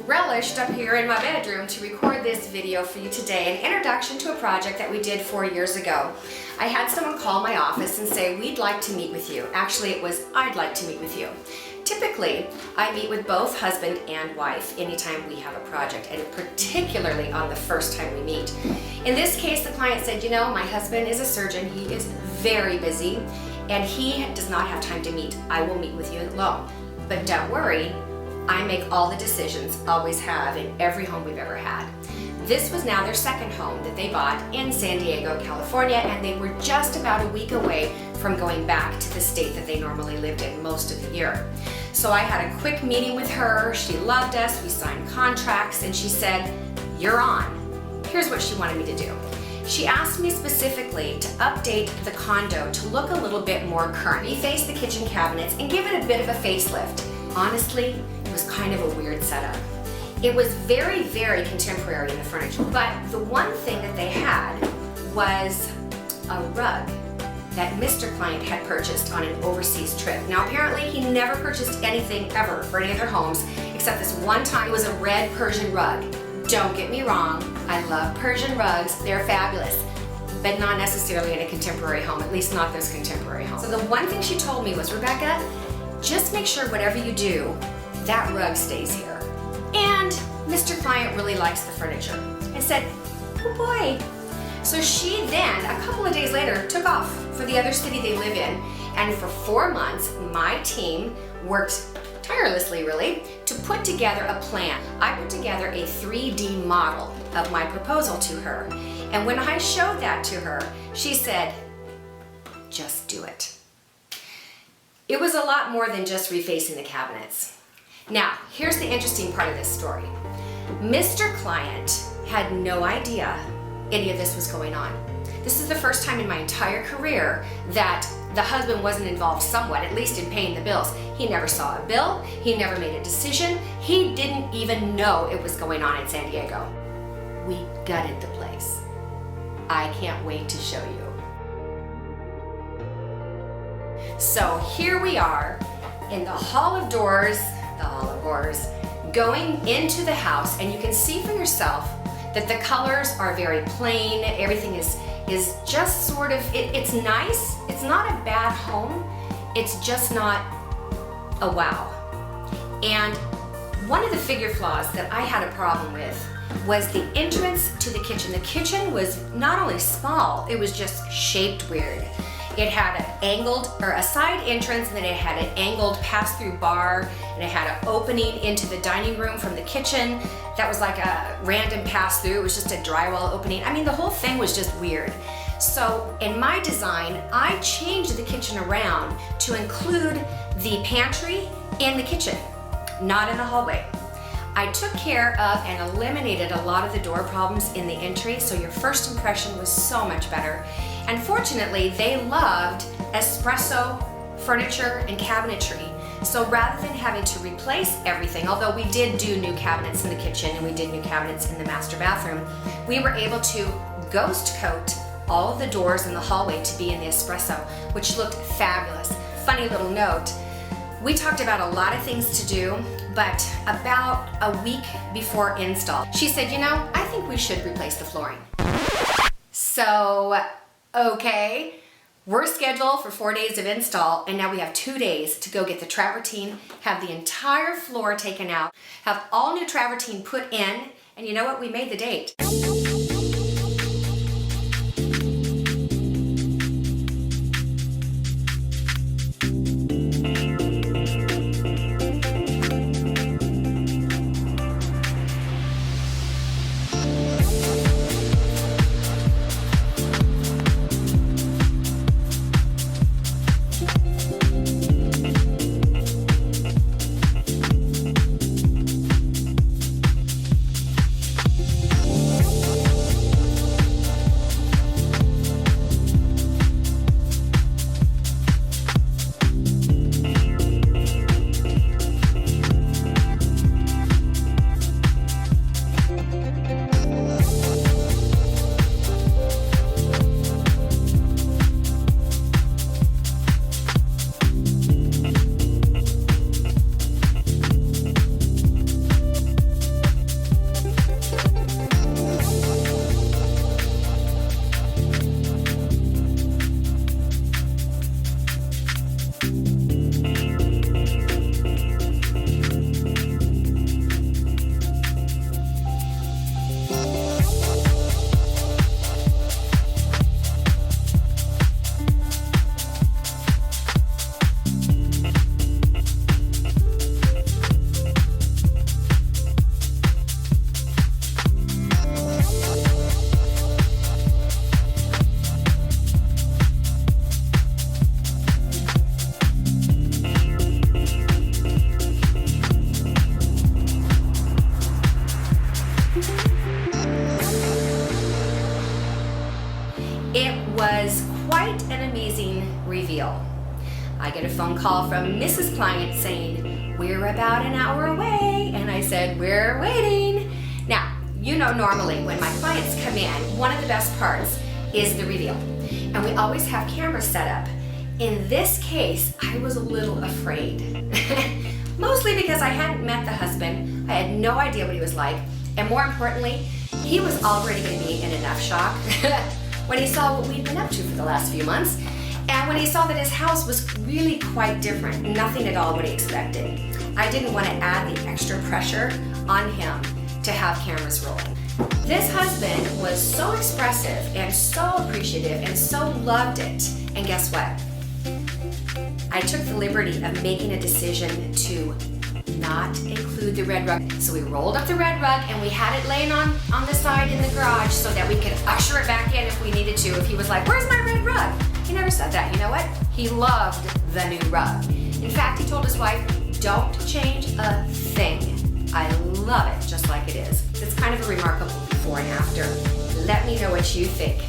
relished up here in my bedroom to record this video for you today, an introduction to a project that we did 4 years ago. I had someone call my office and say, we'd like to meet with you. Actually, it was, I'd like to meet with you. Typically, I meet with both husband and wife anytime we have a project, and particularly on the first time we meet. In this case, the client said, you know, my husband is a surgeon, he is very busy, and he does not have time to meet. I will meet with you alone. But don't worry, I make all the decisions, always have, in every home we've ever had. This was now their second home that they bought in San Diego, California, and they were just about a week away from going back to the state that they normally lived in most of the year. So I had a quick meeting with her. She loved us, we signed contracts, and she said, you're on. Here's what she wanted me to do. She asked me specifically to update the condo to look a little bit more current, reface the kitchen cabinets, and give it a bit of a facelift. Honestly, it was kind of a weird setup. It was very, very contemporary in the furniture, but the one thing that they had was a rug that Mr. Client had purchased on an overseas trip. Now apparently he never purchased anything ever for any of their homes except this one time. It was a red Persian rug. Don't get me wrong, I love Persian rugs, they're fabulous, but not necessarily in a contemporary home, at least not this contemporary home. So the one thing she told me was, Rebecca, just make sure whatever you do, that rug stays here. And Mr. Client really likes the furniture. I said, oh boy. So she then, a couple of days later, took off for the other city they live in, and for 4 months, my team worked tirelessly, really, to put together a plan. I put together a 3D model of my proposal to her, and when I showed that to her, she said, just do it. It was a lot more than just refacing the cabinets. Now, here's the interesting part of this story. Mr. Client had no idea any of this was going on. This is the first time in my entire career that the husband wasn't involved somewhat, at least in paying the bills. He never saw a bill, he never made a decision, he didn't even know it was going on in San Diego. We gutted the place. I can't wait to show you. So here we are in the hall of doors, going into the house, and you can see for yourself that the colors are very plain. Everything is just sort of, it's nice. It's not a bad home. It's just not a wow. And one of the figure flaws that I had a problem with was the entrance to the kitchen. The kitchen was not only small, it was just shaped weird. It had an angled, or a side entrance, and then it had an angled pass-through bar, and it had an opening into the dining room from the kitchen that was like a random pass-through. It was just a drywall opening. I mean, the whole thing was just weird. So in my design, I changed the kitchen around to include the pantry in the kitchen, not in the hallway. I took care of and eliminated a lot of the door problems in the entry, so your first impression was so much better. And fortunately, they loved espresso furniture and cabinetry. So rather than having to replace everything, although we did do new cabinets in the kitchen and we did new cabinets in the master bathroom, we were able to ghost coat all of the doors in the hallway to be in the espresso, which looked fabulous. Funny little note, we talked about a lot of things to do, but about a week before install, she said, you know, I think we should replace the flooring. So, okay, we're scheduled for 4 days of install, and now we have 2 days to go get the travertine, have the entire floor taken out, have all new travertine put in, and you know what? We made the date. reveal. I get a phone call from Mrs. Client saying, we're about an hour away, and I said, we're waiting. Now, you know normally when my clients come in, one of the best parts is the reveal. And we always have cameras set up. In this case, I was a little afraid. Mostly because I hadn't met the husband, I had no idea what he was like, and more importantly, he was already going to be in enough shock when he saw what we'd been up to for the last few months, and when he saw that his house was really quite different, nothing at all what he expected. I didn't want to add the extra pressure on him to have cameras rolling. This husband was so expressive and so appreciative and so loved it, and guess what? I took the liberty of making a decision to not include the red rug. So we rolled up the red rug and we had it laying on the side in the garage so that we could usher it back in if we needed to. If he was like, where's my red rug? He never said that. You know what? He loved the new rug. In fact, he told his wife, don't change a thing. I love it just like it is. It's kind of a remarkable before and after. Let me know what you think.